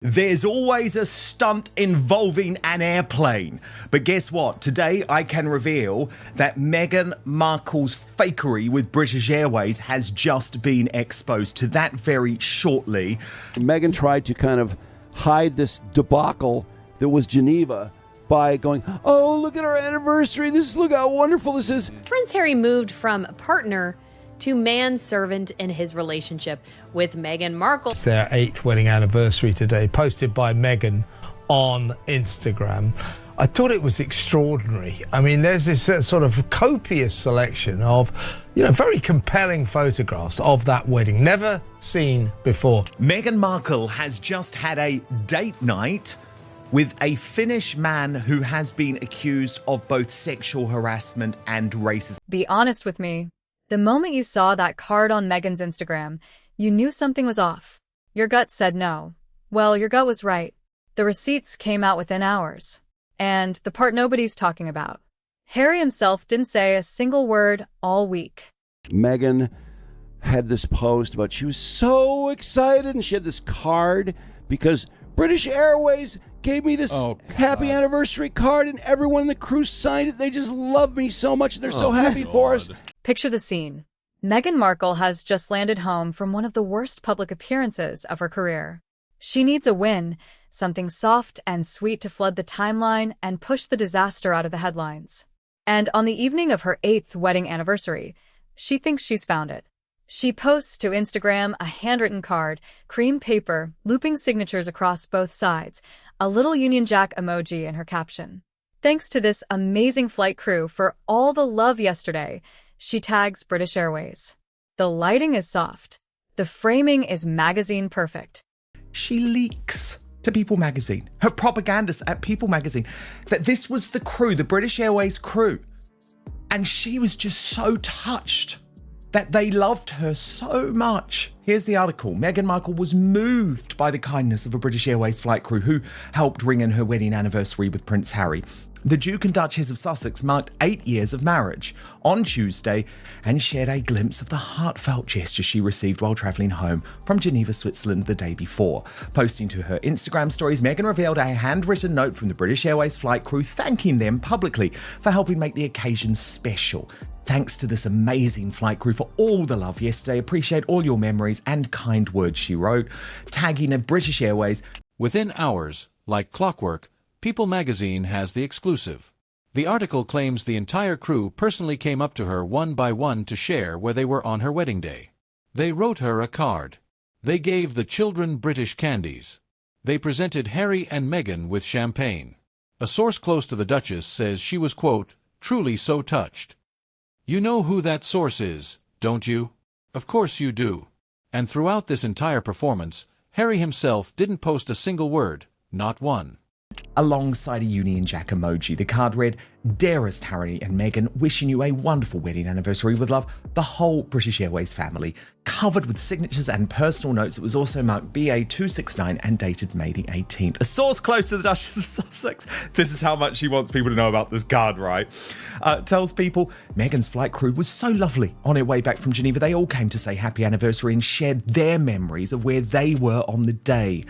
There's always a stunt involving an airplane. But guess what? Today I can reveal that Meghan Markle's fakery with British Airways has just been exposed. To that very shortly. Meghan tried to kind of hide this debacle that was Geneva by going, oh, look at our anniversary. Look how wonderful this is. Prince Harry moved from partner to manservant in his relationship with Meghan Markle. It's their 8th wedding anniversary today, posted by Meghan on Instagram. I thought it was extraordinary. I mean, there's this sort of copious selection of, very compelling photographs of that wedding, never seen before. Meghan Markle has just had a date night with a Finnish man who has been accused of both sexual harassment and racism. Be honest with me. The moment you saw that card on Meghan's Instagram, you knew something was off. Your gut said no. Well, your gut was right. The receipts came out within hours. And the part nobody's talking about. Harry himself didn't say a single word all week. Meghan had this post about she was so excited, and she had this card because British Airways gave me this happy anniversary card, and everyone in the crew signed it. They just love me so much, and they're so happy for us. Picture the scene. Meghan Markle has just landed home from one of the worst public appearances of her career. She needs a win, something soft and sweet to flood the timeline and push the disaster out of the headlines. And on the evening of her 8th wedding anniversary, she thinks she's found it. She posts to Instagram a handwritten card, cream paper, looping signatures across both sides, a little Union Jack emoji in her caption. Thanks to this amazing flight crew for all the love yesterday, she tags British Airways. The lighting is soft. The framing is magazine perfect. She leaks to People magazine, her propagandists at People magazine, that this was the crew, the British Airways crew. And she was just so touched that they loved her so much. Here's the article. Meghan Markle was moved by the kindness of a British Airways flight crew who helped ring in her wedding anniversary with Prince Harry. The Duke and Duchess of Sussex marked 8 years of marriage on Tuesday and shared a glimpse of the heartfelt gesture she received while travelling home from Geneva, Switzerland the day before. Posting to her Instagram stories, Meghan revealed a handwritten note from the British Airways flight crew thanking them publicly for helping make the occasion special. Thanks to this amazing flight crew for all the love yesterday. Appreciate all your memories and kind words, she wrote, tagging a British Airways. Within hours, like clockwork, People magazine has the exclusive. The article claims the entire crew personally came up to her one by one to share where they were on her wedding day. They wrote her a card. They gave the children British candies. They presented Harry and Meghan with champagne. A source close to the Duchess says she was, quote, truly so touched. You know who that source is, don't you? Of course you do. And throughout this entire performance, Harry himself didn't post a single word, not one. Alongside a Union Jack emoji, the card read, Dearest Harry and Meghan, wishing you a wonderful wedding anniversary with love, the whole British Airways family. Covered with signatures and personal notes, it was also marked BA269 and dated May the 18th. A source close to the Duchess of Sussex, this is how much she wants people to know about this card, right? Tells People, Meghan's flight crew was so lovely. On her way back from Geneva, they all came to say happy anniversary and shared their memories of where they were on the day.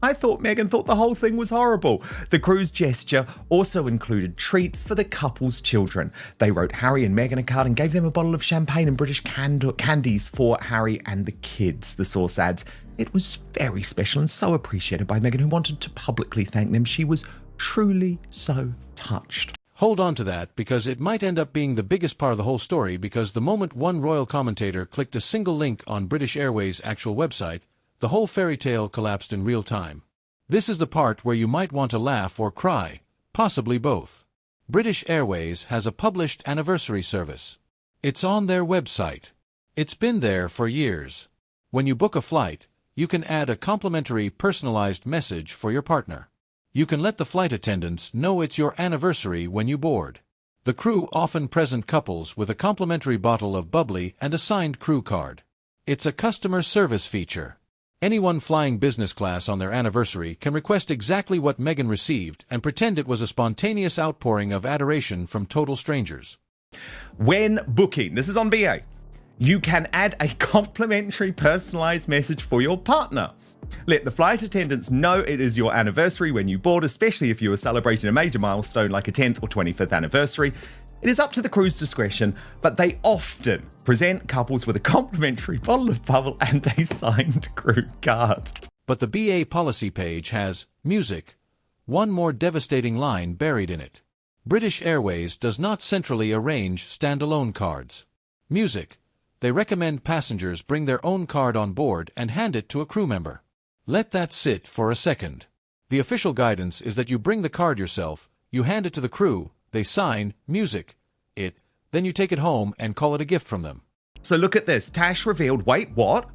I thought Meghan thought the whole thing was horrible. The crew's gesture also included treats for the couple's children. They wrote Harry and Meghan a card and gave them a bottle of champagne and British candies for Harry and the kids, the source adds. It was very special and so appreciated by Meghan, who wanted to publicly thank them. She was truly so touched. Hold on to that, because it might end up being the biggest part of the whole story, because the moment one royal commentator clicked a single link on British Airways' actual website, the whole fairy tale collapsed in real time. This is the part where you might want to laugh or cry, possibly both. British Airways has a published anniversary service. It's on their website. It's been there for years. When you book a flight, you can add a complimentary personalized message for your partner. You can let the flight attendants know it's your anniversary when you board. The crew often present couples with a complimentary bottle of bubbly and a signed crew card. It's a customer service feature. Anyone flying business class on their anniversary can request exactly what Meghan received and pretend it was a spontaneous outpouring of adoration from total strangers. When booking, this is on BA, you can add a complimentary personalised message for your partner. Let the flight attendants know it is your anniversary when you board, especially if you are celebrating a major milestone like a 10th or 25th anniversary. It is up to the crew's discretion, but they often present couples with a complimentary bottle of bubble and a signed crew card. But the BA policy page has music, one more devastating line buried in it. British Airways does not centrally arrange standalone cards. Music. They recommend passengers bring their own card on board and hand it to a crew member. Let that sit for a second. The official guidance is that you bring the card yourself, you hand it to the crew, they sign, music, it, then you take it home and call it a gift from them. So look at this. Tash revealed, wait, what?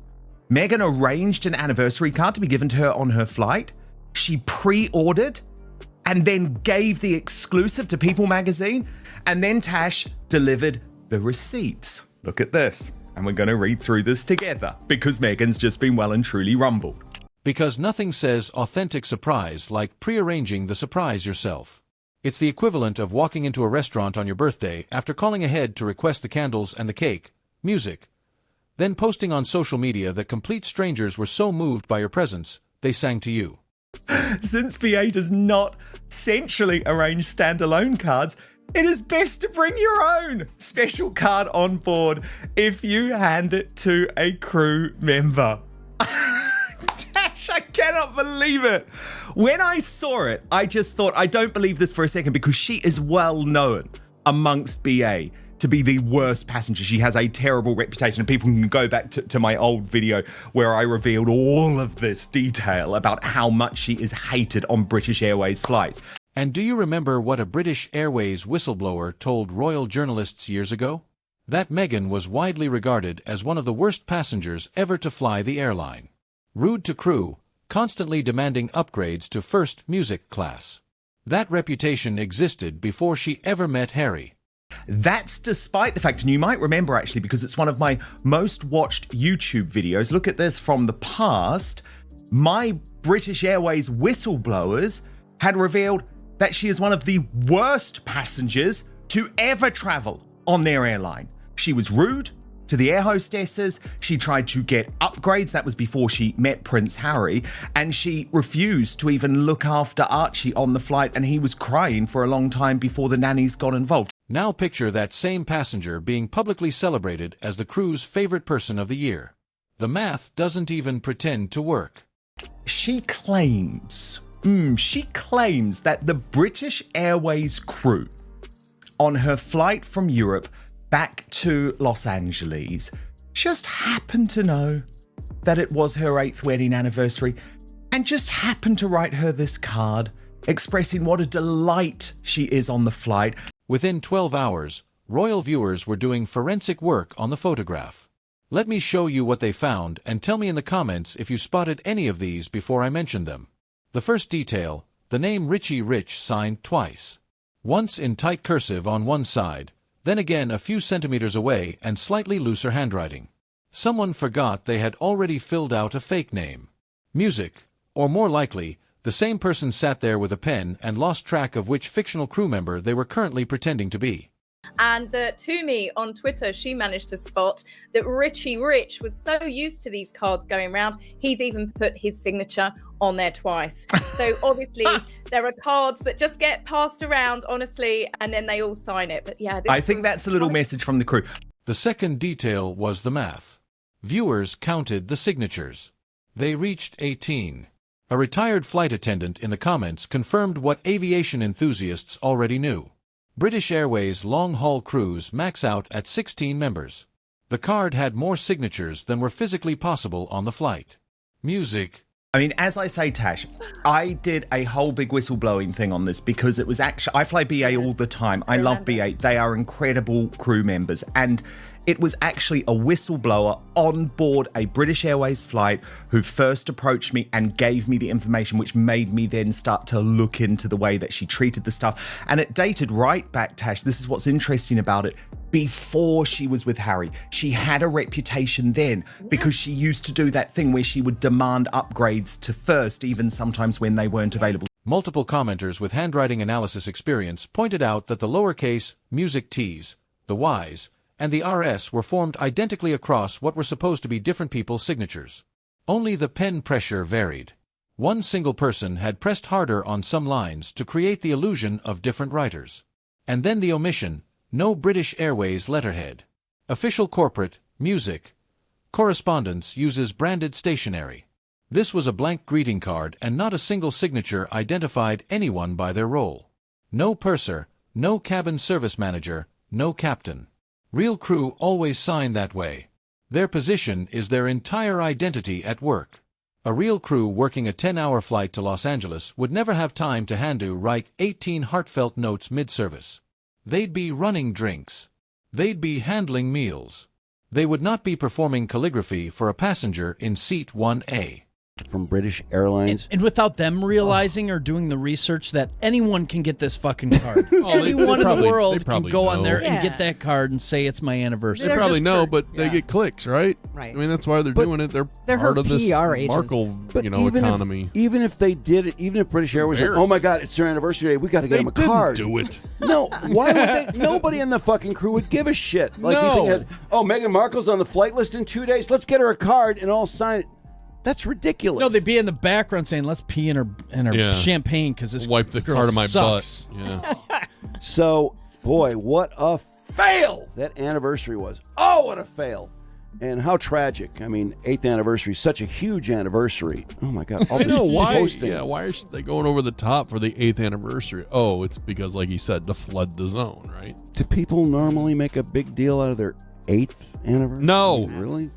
Meghan arranged an anniversary card to be given to her on her flight. She pre-ordered and then gave the exclusive to People magazine. And then Tash delivered the receipts. Look at this. And we're going to read through this together because Meghan's just been well and truly rumbled. Because nothing says authentic surprise like pre-arranging the surprise yourself. It's the equivalent of walking into a restaurant on your birthday after calling ahead to request the candles and the cake, music, then posting on social media that complete strangers were so moved by your presence, they sang to you. Since BA does not centrally arrange standalone cards, it is best to bring your own special card on board if you hand it to a crew member. I cannot believe it. When I saw it, I just thought, I don't believe this for a second because she is well known amongst BA to be the worst passenger. She has a terrible reputation, and people can go back to my old video where I revealed all of this detail about how much she is hated on British Airways flights. And do you remember what a British Airways whistleblower told royal journalists years ago? That Meghan was widely regarded as one of the worst passengers ever to fly the airline. Rude to crew, constantly demanding upgrades to first music class. That reputation existed before she ever met Harry. That's despite the fact, and you might remember actually because it's one of my most watched YouTube videos. Look at this from the past. My British Airways whistleblowers had revealed that she is one of the worst passengers to ever travel on their airline. She was rude to the air hostesses. She tried to get upgrades. That was before she met Prince Harry. And she refused to even look after Archie on the flight. And he was crying for a long time before the nannies got involved. Now picture that same passenger being publicly celebrated as the crew's favorite person of the year. The math doesn't even pretend to work. She claims that the British Airways crew on her flight from Europe back to Los Angeles just happened to know that it was her 8th wedding anniversary and just happened to write her this card expressing what a delight she is on the flight. Within 12 hours, royal viewers were doing forensic work on the photograph. Let me show you what they found and tell me in the comments if you spotted any of these before I mentioned them. The first detail, the name Richie Rich signed twice. Once in tight cursive on one side, then again a few centimeters away and slightly looser handwriting. Someone forgot they had already filled out a fake name. Music, or more likely, the same person sat there with a pen and lost track of which fictional crew member they were currently pretending to be. And Toomey on Twitter, she managed to spot that Richie Rich was so used to these cards going round, he's even put his signature on there twice. So obviously there are cards that just get passed around, honestly, and then they all sign it. But yeah, I think that's a little message from the crew. The second detail was the math. Viewers counted the signatures. They reached 18. A retired flight attendant in the comments confirmed what aviation enthusiasts already knew. British Airways long-haul crews max out at 16 members. The card had more signatures than were physically possible on the flight. Music. I mean, as I say, Tash, I did a whole big whistleblowing thing on this because it was actually, I fly BA all the time. I love BA. They are incredible crew members. And it was actually a whistleblower on board a British Airways flight who first approached me and gave me the information, which made me then start to look into the way that she treated the stuff. And it dated right back, Tash. This is what's interesting about it. Before she was with Harry, she had a reputation then because she used to do that thing where she would demand upgrades to first, even sometimes when they weren't available. Multiple commenters with handwriting analysis experience pointed out that the lowercase music T's, the Y's, and the RS were formed identically across what were supposed to be different people's signatures. Only the pen pressure varied. One single person had pressed harder on some lines to create the illusion of different writers. And then the omission, no British Airways letterhead. Official corporate, music. Correspondence uses branded stationery. This was a blank greeting card and not a single signature identified anyone by their role. No purser, no cabin service manager, no captain. Real crew always sign that way. Their position is their entire identity at work. A real crew working a 10-hour flight to Los Angeles would never have time to write 18 heartfelt notes mid-service. They'd be running drinks. They'd be handling meals. They would not be performing calligraphy for a passenger in seat 1A. From British Airlines. And without them realizing or doing the research that anyone can get this fucking card. Anyone in the world can go on there and get that card and say it's my anniversary. They probably know, but they get clicks, right? Right. I mean, that's why they're doing it. They're part of this Markle, economy. Even if they did it, even if British Airways went, oh my God, it's their anniversary day, we got to get them a card. Do it. No, why would they? Nobody in the fucking crew would give a shit. Like, you think, Meghan Markle's on the flight list in 2 days, let's get her a card and all sign it. That's ridiculous. No, they'd be in the background saying, let's pee in her champagne because this wipe the girl card of my sucks. butt. Yeah. So, boy, what a fail that anniversary was. Oh, what a fail. And how tragic. I mean, 8th anniversary, such a huge anniversary. Oh, my God. All I know, this why? posting. Yeah, why are they going over the top for the 8th anniversary? Oh, it's because, like he said, to flood the zone, right? Do people normally make a big deal out of their 8th anniversary? No. Really?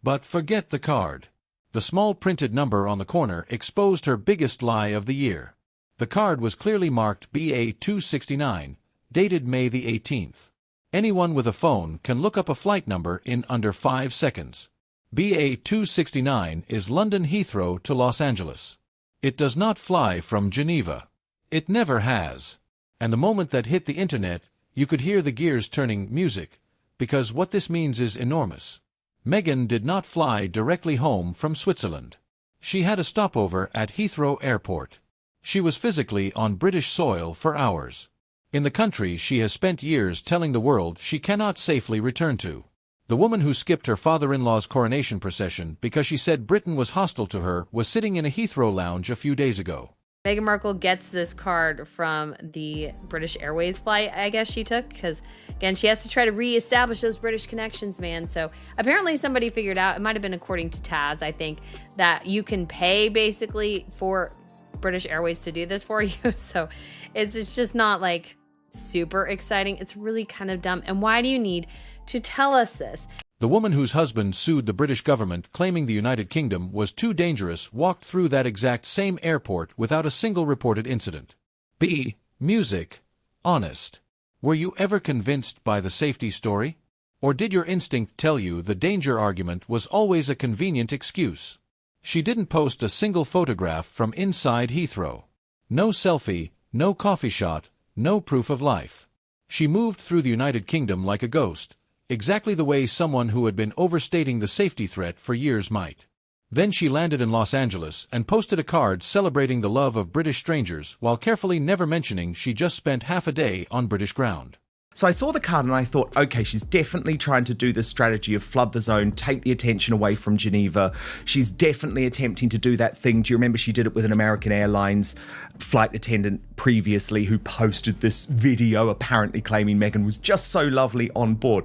But forget the card. The small printed number on the corner exposed her biggest lie of the year. The card was clearly marked BA 269, dated May the 18th. Anyone with a phone can look up a flight number in under 5 seconds. BA 269 is London Heathrow to Los Angeles. It does not fly from Geneva. It never has. And the moment that hit the internet, you could hear the gears turning music, because what this means is enormous. Meghan did not fly directly home from Switzerland. She had a stopover at Heathrow Airport. She was physically on British soil for hours. In the country she has spent years telling the world she cannot safely return to. The woman who skipped her father-in-law's coronation procession because she said Britain was hostile to her was sitting in a Heathrow lounge a few days ago. Meghan Markle gets this card from the British Airways flight, I guess she took, because, again, she has to try to reestablish those British connections, man. So apparently somebody figured out, it might have been according to Taz, I think, that you can pay basically for British Airways to do this for you. So it's just not like super exciting. It's really kind of dumb. And why do you need to tell us this? The woman whose husband sued the British government claiming the United Kingdom was too dangerous walked through that exact same airport without a single reported incident. B. Music. Honest. Were you ever convinced by the safety story? Or did your instinct tell you the danger argument was always a convenient excuse? She didn't post a single photograph from inside Heathrow. No selfie, no coffee shot, no proof of life. She moved through the United Kingdom like a ghost, exactly the way someone who had been overstating the safety threat for years might. Then she landed in Los Angeles and posted a card celebrating the love of British strangers while carefully never mentioning she just spent half a day on British ground. So I saw the card and I thought, okay, she's definitely trying to do the strategy of flood the zone, take the attention away from Geneva. She's definitely attempting to do that thing. Do you remember she did it with an American Airlines flight attendant previously who posted this video apparently claiming Meghan was just so lovely on board?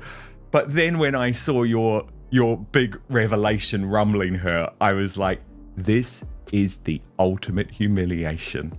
But then when I saw your big revelation rumbling her, I was like, this is the ultimate humiliation.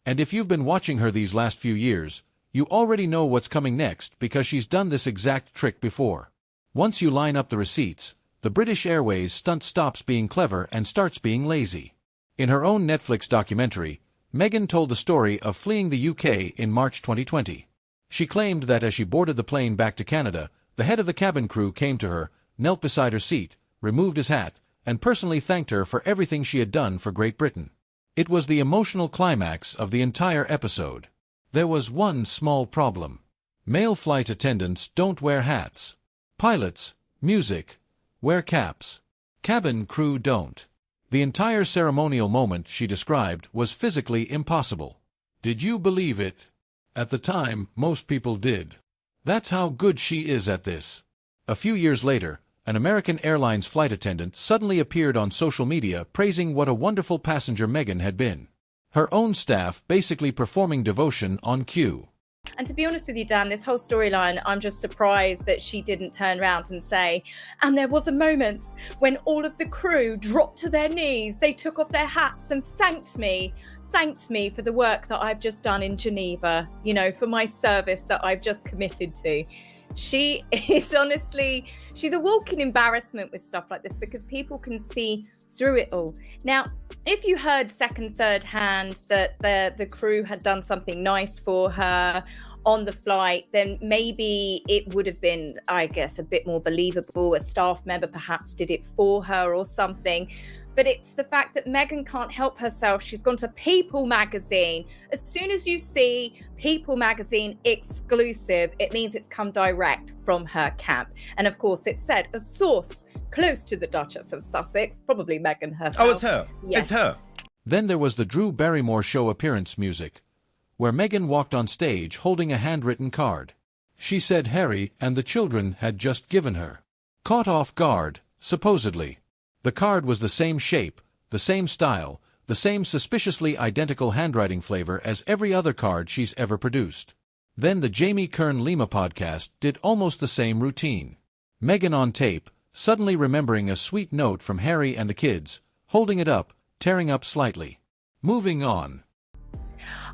And if you've been watching her these last few years, you already know what's coming next because she's done this exact trick before. Once you line up the receipts, the British Airways stunt stops being clever and starts being lazy. In her own Netflix documentary, Meghan told the story of fleeing the UK in March 2020. She claimed that as she boarded the plane back to Canada, the head of the cabin crew came to her, knelt beside her seat, removed his hat, and personally thanked her for everything she had done for Great Britain. It was the emotional climax of the entire episode. There was one small problem. Male flight attendants don't wear hats. Pilots, music, wear caps. Cabin crew don't. The entire ceremonial moment she described was physically impossible. Did you believe it? At the time, most people did. That's how good she is at this. A few years later, an American Airlines flight attendant suddenly appeared on social media praising what a wonderful passenger Meghan had been. Her own staff basically performing devotion on cue. And to be honest with you, Dan, this whole storyline, I'm just surprised that she didn't turn around and say, and there was a moment when all of the crew dropped to their knees, they took off their hats and thanked me for the work that I've just done in Geneva, you know, for my service that I've just committed to. She is honestly, she's a walking embarrassment with stuff like this because people can see through it all. Now, if you heard second, third hand that the crew had done something nice for her on the flight, then maybe it would have been, I guess, a bit more believable. A staff member perhaps did it for her or something. But it's the fact that Meghan can't help herself. She's gone to People magazine. As soon as you see People magazine exclusive, it means it's come direct from her camp. And of course, it said a source close to the Duchess of Sussex, probably Meghan herself. Oh, it's her. Yes. It's her. Then there was the Drew Barrymore show appearance music, where Meghan walked on stage holding a handwritten card. She said Harry and the children had just given her. Caught off guard, supposedly. The card was the same shape, the same style, the same suspiciously identical handwriting flavor as every other card she's ever produced. Then the Jamie Kern Lima podcast did almost the same routine. Meghan on tape, suddenly remembering a sweet note from Harry and the kids, holding it up, tearing up slightly. Moving on.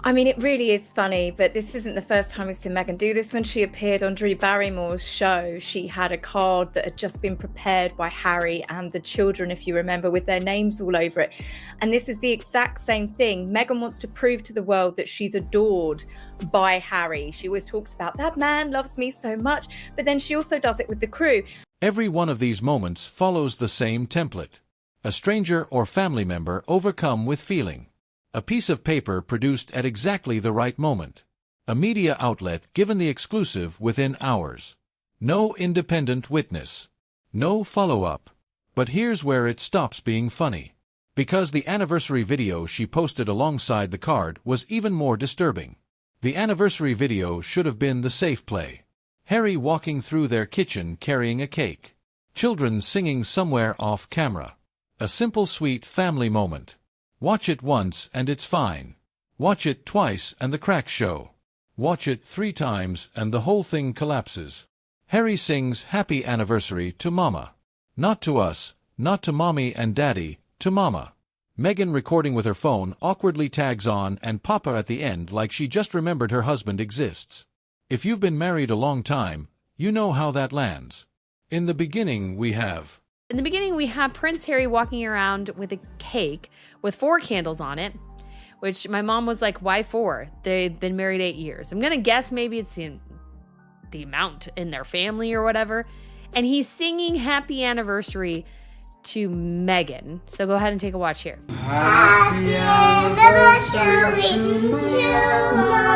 I mean, it really is funny, but this isn't the first time we've seen Meghan do this. When she appeared on Drew Barrymore's show, she had a card that had just been prepared by Harry and the children, if you remember, with their names all over it. And this is the exact same thing. Meghan wants to prove to the world that she's adored by Harry. She always talks about, that man loves me so much, but then she also does it with the crew. Every one of these moments follows the same template. A stranger or family member overcome with feeling. A piece of paper produced at exactly the right moment. A media outlet given the exclusive within hours. No independent witness. No follow-up. But here's where it stops being funny. Because the anniversary video she posted alongside the card was even more disturbing. The anniversary video should have been the safe play. Harry walking through their kitchen carrying a cake. Children singing somewhere off camera. A simple sweet family moment. Watch it once and it's fine. Watch it twice and the cracks show. Watch it 3 times and the whole thing collapses. Harry sings Happy Anniversary to Mama. Not to us, not to Mommy and Daddy, to Mama. Meghan recording with her phone awkwardly tags on and Papa at the end like she just remembered her husband exists. If you've been married a long time, you know how that lands. In the beginning we have Prince Harry walking around with a cake with 4 candles on it, which my mom was like, why 4? They've been married 8 years. I'm going to guess maybe it's the amount in their family or whatever. And he's singing Happy Anniversary to Meghan. So go ahead and take a watch here. Happy anniversary to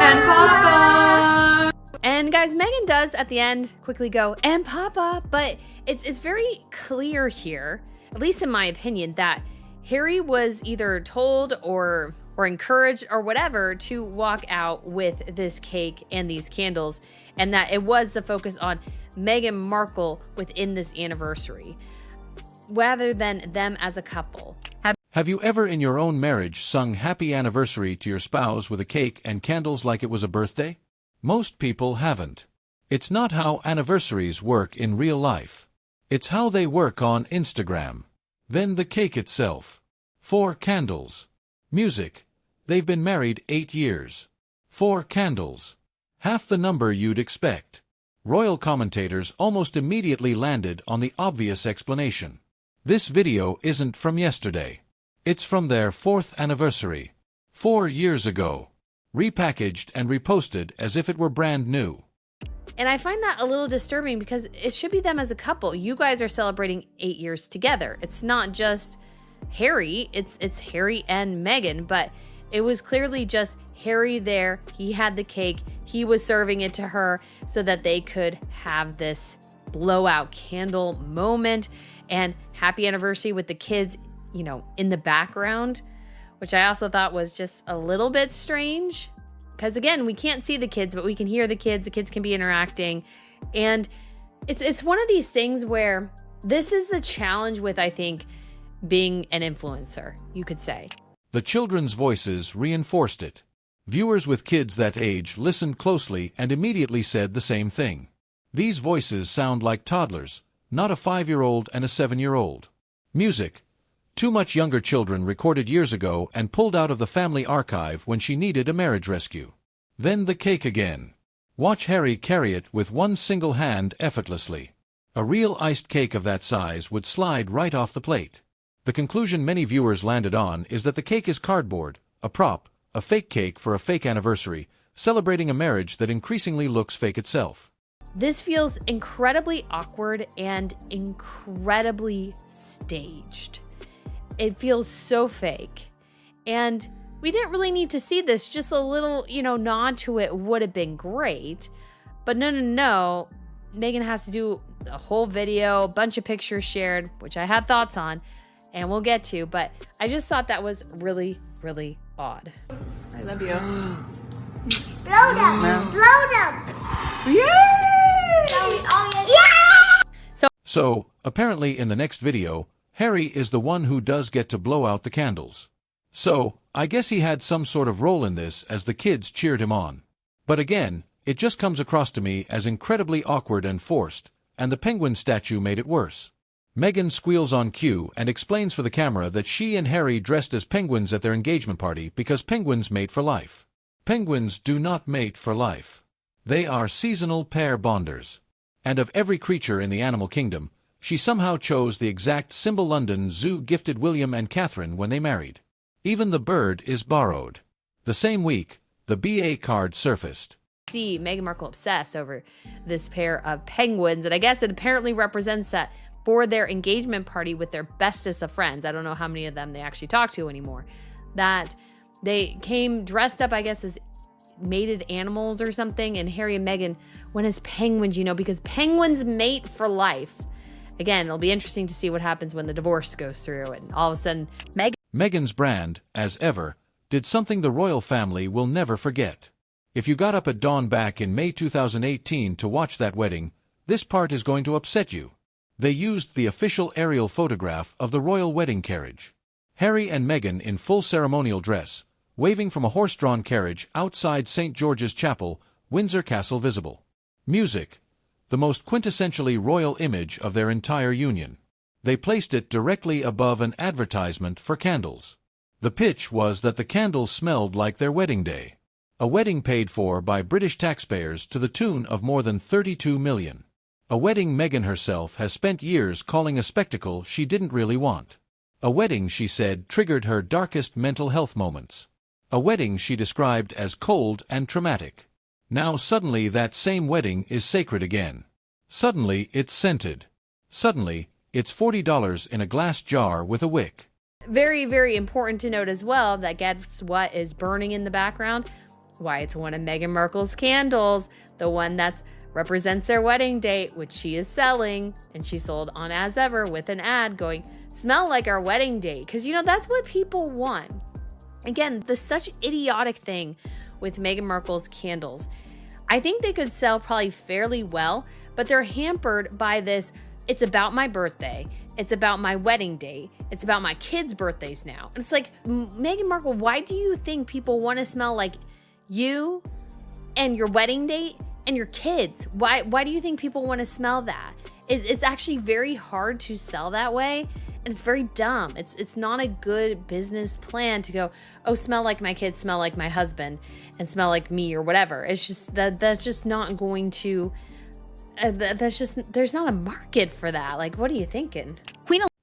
And Papa! And guys, Meghan does at the end quickly go, and Papa, but it's very clear here, at least in my opinion, that Harry was either told or encouraged or whatever to walk out with this cake and these candles, and that it was the focus on Meghan Markle within this anniversary, rather than them as a couple. Have you ever in your own marriage sung Happy Anniversary to your spouse with a cake and candles like it was a birthday? Most people haven't. It's not how anniversaries work in real life. It's how they work on Instagram. Then the cake itself. 4 candles. Music. They've been married 8 years. 4 candles. Half the number you'd expect. Royal commentators almost immediately landed on the obvious explanation. This video isn't from yesterday. It's from their 4th anniversary. 4 years ago. Repackaged and reposted as if it were brand new. And I find that a little disturbing because it should be them as a couple. You guys are celebrating 8 years together. It's not just Harry, it's Harry and Meghan, but it was clearly just Harry there. He had the cake. He was serving it to her so that they could have this blowout candle moment and happy anniversary with the kids, you know, in the background, which I also thought was just a little bit strange. Because again, we can't see the kids, but we can hear the kids. The kids can be interacting. And it's one of these things where This is the challenge with, I think, being an influencer, you could say. The children's voices reinforced it. Viewers with kids that age listened closely and immediately said the same thing. These voices sound like toddlers, not a 5-year-old and a 7-year-old. Music. Too much younger children recorded years ago and pulled out of the family archive when she needed a marriage rescue. Then the cake again. Watch Harry carry it with one single hand effortlessly. A real iced cake of that size would slide right off the plate. The conclusion many viewers landed on is that the cake is cardboard, a prop, a fake cake for a fake anniversary, celebrating a marriage that increasingly looks fake itself. This feels incredibly awkward and incredibly staged. It feels so fake. And we didn't really need to see this. Just a little, nod to it would have been great. But no. Meghan has to do a whole video, a bunch of pictures shared, which I have thoughts on, and we'll get to. But I just thought that was really, really odd. I love you. Blow them. No. Blow them. Yay! Yeah! So, apparently in the next video, Harry is the one who does get to blow out the candles. So, I guess he had some sort of role in this as the kids cheered him on. But again, it just comes across to me as incredibly awkward and forced, and the penguin statue made it worse. Meghan squeals on cue and explains for the camera that she and Harry dressed as penguins at their engagement party because penguins mate for life. Penguins do not mate for life. They are seasonal pair bonders. And of every creature in the animal kingdom, she somehow chose the exact symbol London Zoo gifted William and Catherine when they married. Even the bird is borrowed. The same week, the BA card surfaced. See Meghan Markle obsessed over this pair of penguins, and I guess it apparently represents that for their engagement party with their bestest of friends. I don't know how many of them they actually talk to anymore. That they came dressed up, I guess, as mated animals or something, and Harry and Meghan went as penguins, because penguins mate for life. Again, it'll be interesting to see what happens when the divorce goes through, and all of a sudden, Meghan's brand, as ever, did something the royal family will never forget. If you got up at dawn back in May 2018 to watch that wedding, this part is going to upset you. They used the official aerial photograph of the royal wedding carriage. Harry and Meghan in full ceremonial dress, waving from a horse-drawn carriage outside St. George's Chapel, Windsor Castle visible. Music. The most quintessentially royal image of their entire union. They placed it directly above an advertisement for candles. The pitch was that the candles smelled like their wedding day. A wedding paid for by British taxpayers to the tune of more than $32 million. A wedding Meghan herself has spent years calling a spectacle she didn't really want. A wedding, she said, triggered her darkest mental health moments. A wedding she described as cold and traumatic. Now suddenly that same wedding is sacred again. Suddenly it's scented. Suddenly, it's $40 in a glass jar with a wick. Very, very important to note as well that guess what is burning in the background? Why, it's one of Meghan Markle's candles, the one that represents their wedding date, which she is selling, and she sold on As Ever with an ad going, smell like our wedding date, because that's what people want. Again, the such idiotic thing with Meghan Markle's candles. I think they could sell probably fairly well, but they're hampered by this, it's about my birthday, it's about my wedding date, it's about my kids' birthdays now. And it's like, Meghan Markle, why do you think people want to smell like you and your wedding date and your kids? Why do you think people want to smell that? It's actually very hard to sell that way, and it's very dumb. It's not a good business plan to go, oh, smell like my kids, smell like my husband, and smell like me or whatever. It's just that's just not going to there's not a market for that. Like, what are you thinking?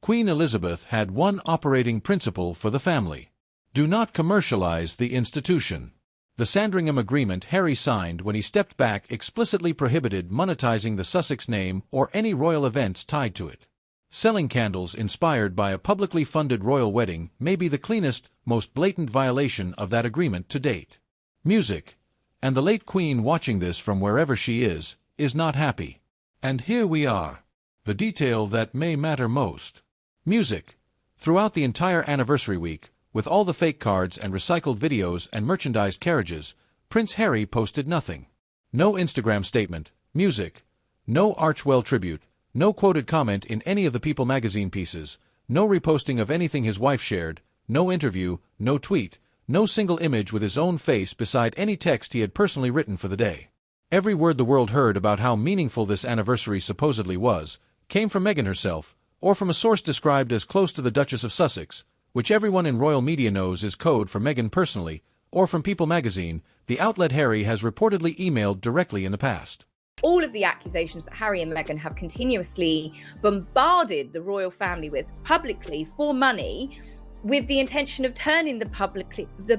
Queen Elizabeth had one operating principle for the family. Do not commercialize the institution. The Sandringham Agreement Harry signed when he stepped back explicitly prohibited monetizing the Sussex name or any royal events tied to it. Selling candles inspired by a publicly funded royal wedding may be the cleanest, most blatant violation of that agreement to date. Music. And the late Queen, watching this from wherever she is not happy. And here we are. The detail that may matter most. Music. Throughout the entire anniversary week, with all the fake cards and recycled videos and merchandised carriages, Prince Harry posted nothing. No Instagram statement, music, no Archwell tribute, No quoted comment in any of the People magazine pieces, no reposting of anything his wife shared, no interview, no tweet, no single image with his own face beside any text he had personally written for the day. Every word the world heard about how meaningful this anniversary supposedly was came from Meghan herself, or from a source described as close to the Duchess of Sussex, which everyone in royal media knows is code for Meghan personally, or from People magazine, the outlet Harry has reportedly emailed directly in the past. All of the accusations that Harry and Meghan have continuously bombarded the royal family with publicly for money, with the intention of turning the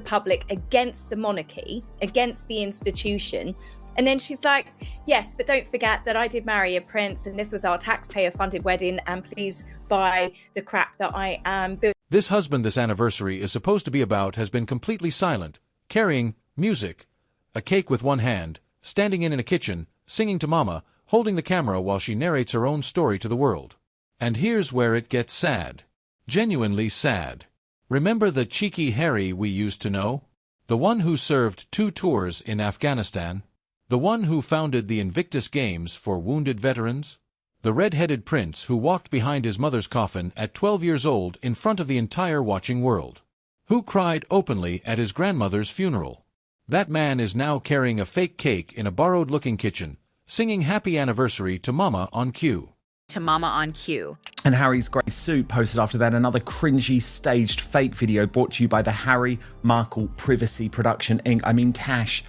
public against the monarchy, against the institution. And then she's like, yes, but don't forget that I did marry a prince and this was our taxpayer-funded wedding, and please buy the crap that I am building. This husband this anniversary is supposed to be about has been completely silent, carrying music, a cake with one hand, standing in a kitchen, singing to Mama, holding the camera while she narrates her own story to the world. And here's where it gets sad. Genuinely sad. Remember the cheeky Harry we used to know? The one who served 2 tours in Afghanistan? The one who founded the Invictus Games for wounded veterans? The red-headed prince who walked behind his mother's coffin at 12 years old in front of the entire watching world? Who cried openly at his grandmother's funeral? That man is now carrying a fake cake in a borrowed-looking kitchen, singing Happy Anniversary to Mama on cue. To Mama on cue. And Harry's grey suit posted after that another cringy staged fake video brought to you by the Harry Markle Privacy Production Inc. I mean, Tash.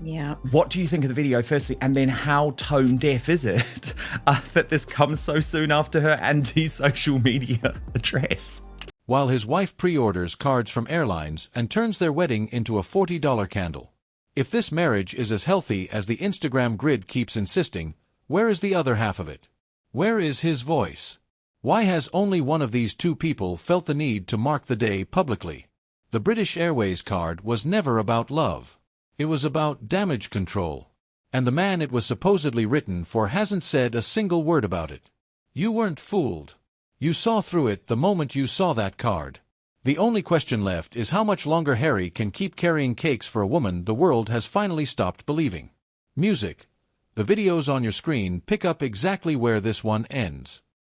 Yeah. What do you think of the video, firstly? And then how tone deaf is it that this comes so soon after her anti-social media address? While his wife pre-orders cards from airlines and turns their wedding into a $40 candle. If this marriage is as healthy as the Instagram grid keeps insisting, where is the other half of it? Where is his voice? Why has only one of these 2 people felt the need to mark the day publicly? The British Airways card was never about love. It was about damage control. And the man it was supposedly written for hasn't said a single word about it. You weren't fooled. You saw through it the moment you saw that card. The only question left is how much longer Harry can keep carrying cakes for a woman the world has finally stopped believing. Music. The videos on your screen pick up exactly where this one ends.